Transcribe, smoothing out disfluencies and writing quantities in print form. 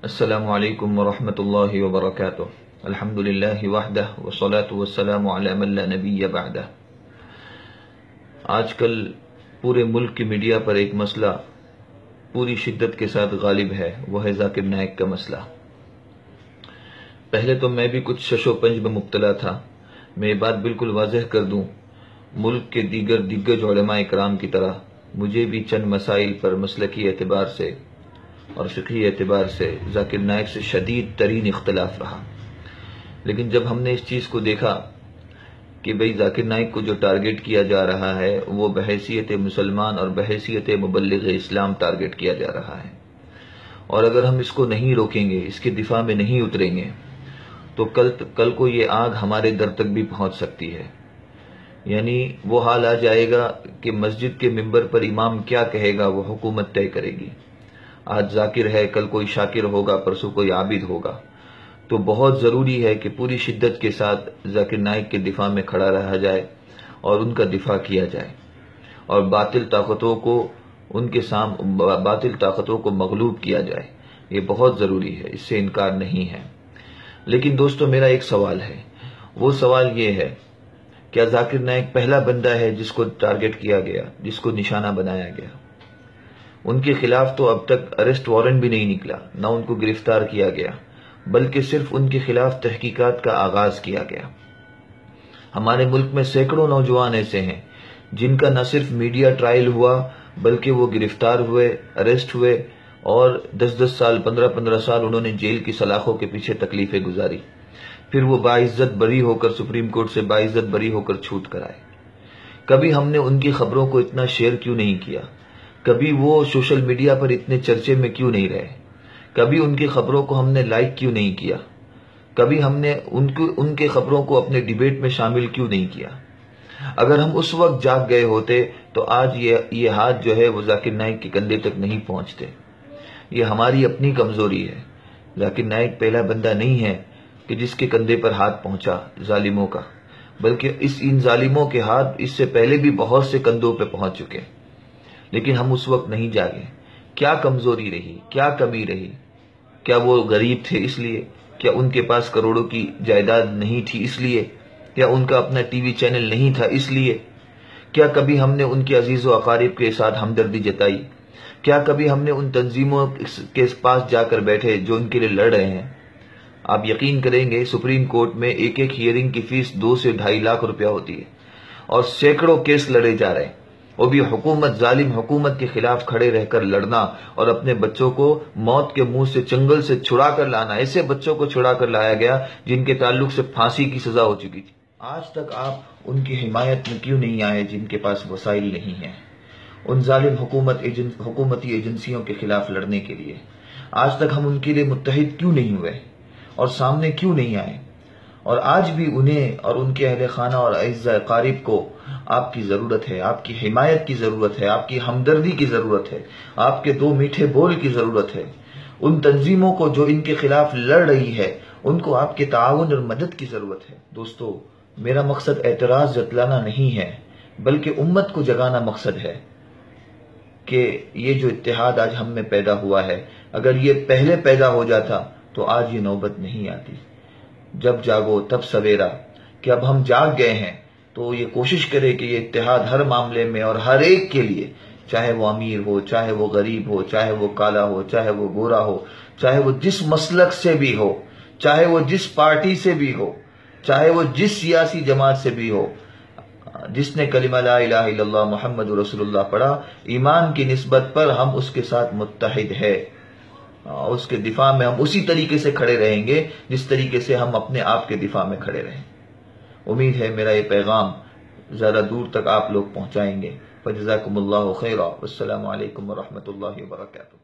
السلام علیکم ورحمۃ اللہ وبرکاتہ۔ الحمد للہ وحدہ والصلاة والسلام علی من لا نبی بعدہ۔ آج کل پورے ملک کی میڈیا پر ایک مسئلہ پوری شدت کے ساتھ غالب ہے، وہ ہے ذاکر نائک کا مسئلہ۔ پہلے تو میں بھی کچھ شش و پنج میں مبتلا تھا۔ میں یہ بات بالکل واضح کر دوں، ملک کے دیگر دگج علماء اکرام کی طرح مجھے بھی چند مسائل پر مسلکی اعتبار سے اور فقہی اعتبار سے ذاکر نائک سے شدید ترین اختلاف رہا۔ لیکن جب ہم نے اس چیز کو دیکھا کہ بھئی ذاکر نائک کو جو ٹارگٹ کیا جا رہا ہے وہ بحیثیت مسلمان اور بحیثیت مبلغ اسلام ٹارگٹ کیا جا رہا ہے، اور اگر ہم اس کو نہیں روکیں گے، اس کے دفاع میں نہیں اتریں گے تو کل کو یہ آگ ہمارے در تک بھی پہنچ سکتی ہے۔ یعنی وہ حال آ جائے گا کہ مسجد کے ممبر پر امام کیا کہے گا وہ حکومت طے کرے گی۔ آج ذاکر ہے، کل کوئی شاکر ہوگا، پرسوں کوئی عابد ہوگا۔ تو بہت ضروری ہے کہ پوری شدت کے ساتھ ذاکر نائک کے دفاع میں کھڑا رہا جائے اور ان کا دفاع کیا جائے، اور باطل طاقتوں کو مغلوب کیا جائے۔ یہ بہت ضروری ہے، اس سے انکار نہیں ہے۔ لیکن دوستو، میرا ایک سوال ہے، وہ سوال یہ ہے، کیا ذاکر نائک پہلا بندہ ہے جس کو ٹارگٹ کیا گیا، جس کو نشانہ بنایا گیا؟ ان کے خلاف تو اب تک ارسٹ وارنٹ بھی نہیں نکلا، نہ ان کو گرفتار کیا گیا، بلکہ صرف ان کے خلاف تحقیقات کا آغاز کیا گیا۔ ہمارے ملک میں سینکڑوں نوجوان ایسے ہیں جن کا نہ صرف میڈیا ٹرائل ہوا بلکہ وہ گرفتار ہوئے، ارسٹ ہوئے، اور 10 سال 15 سال انہوں نے جیل کی سلاخوں کے پیچھے تکلیفیں گزاری، پھر وہ باعزت بری ہو کر سپریم کورٹ سے باعزت بری ہو کر چھوٹ کر آئے۔ کبھی ہم نے ان کی خبروں کو اتنا شیئر کیوں نہیں کیا؟ کبھی وہ سوشل میڈیا پر اتنے چرچے میں کیوں نہیں رہے؟ کبھی ان کی خبروں کو ہم نے لائک کیوں نہیں کیا؟ کبھی ہم نے ان کے خبروں کو اپنے ڈیبیٹ میں شامل کیوں نہیں کیا؟ اگر ہم اس وقت جاگ گئے ہوتے تو آج یہ ہاتھ جو ہے وہ ذاکر نائک کے کندھے تک نہیں پہنچتے۔ یہ ہماری اپنی کمزوری ہے۔ ذاکر نائک پہلا بندہ نہیں ہے کہ جس کے کندھے پر ہاتھ پہنچا ظالموں کا، بلکہ ان ظالموں کے ہاتھ اس سے پہلے بھی بہت سے کندھوں پہ پہنچ چکے، لیکن ہم اس وقت نہیں جاگے۔ کیا کمزوری رہی؟ کیا کمی رہی؟ کیا وہ غریب تھے اس لیے؟ کیا ان کے پاس کروڑوں کی جائیداد نہیں تھی اس لیے؟ کیا ان کا اپنا ٹی وی چینل نہیں تھا اس لیے؟ کیا کبھی ہم نے ان کے عزیز و اقارب کے ساتھ ہمدردی جتائی؟ کیا کبھی ہم نے ان تنظیموں کے پاس جا کر بیٹھے جو ان کے لیے لڑ رہے ہیں؟ آپ یقین کریں گے، سپریم کورٹ میں ایک ہیئرنگ کی فیس 2 سے 2.5 لاکھ روپیہ ہوتی ہے، اور سینکڑوں کیس لڑے جا رہے ہیں، وہ بھی ظالم حکومت کے خلاف کھڑے رہ کر لڑنا اور اپنے بچوں کو موت کے منہ سے چنگل سے چھڑا کر لانا۔ ایسے بچوں کو چھڑا کر لایا گیا جن کے تعلق سے پھانسی کی سزا ہو چکی تھی۔ آج تک آپ ان کی حمایت میں کیوں نہیں آئے جن کے پاس وسائل نہیں ہیں ان ظالم حکومتی ایجنسیوں کے خلاف لڑنے کے لیے؟ آج تک ہم ان کے لیے متحد کیوں نہیں ہوئے اور سامنے کیوں نہیں آئے؟ اور آج بھی انہیں اور ان کے اہل خانہ اور اعزاء اقارب کو آپ کی ضرورت ہے، آپ کی حمایت کی ضرورت ہے، آپ کی ہمدردی کی ضرورت ہے، آپ کے 2 میٹھے بول کی ضرورت ہے۔ ان تنظیموں کو جو ان کے خلاف لڑ رہی ہے، ان کو آپ کے تعاون اور مدد کی ضرورت ہے۔ دوستو، میرا مقصد اعتراض جتلانا نہیں ہے، بلکہ امت کو جگانا مقصد ہے کہ یہ جو اتحاد آج ہم میں پیدا ہوا ہے، اگر یہ پہلے پیدا ہو جاتا تو آج یہ نوبت نہیں آتی۔ جب جاگو تب سویرا، کہ اب ہم جاگ گئے ہیں تو یہ کوشش کرے کہ یہ اتحاد ہر معاملے میں اور ہر ایک کے لیے، چاہے وہ امیر ہو، چاہے وہ غریب ہو، چاہے وہ کالا ہو، چاہے وہ گورا ہو، چاہے وہ جس مسلک سے بھی ہو، چاہے وہ جس پارٹی سے بھی ہو، چاہے وہ جس سیاسی جماعت سے بھی ہو، جس نے کلمہ لا الہ الا اللہ محمد رسول اللہ پڑھا، ایمان کی نسبت پر ہم اس کے ساتھ متحد ہے۔ اس کے دفاع میں ہم اسی طریقے سے کھڑے رہیں گے جس طریقے سے ہم اپنے آپ کے دفاع میں کھڑے رہیں۔ امید ہے میرا یہ پیغام زیادہ دور تک آپ لوگ پہنچائیں گے۔ فجزاکم اللہ خیرا، والسلام علیکم ورحمۃ اللہ وبرکاتہ۔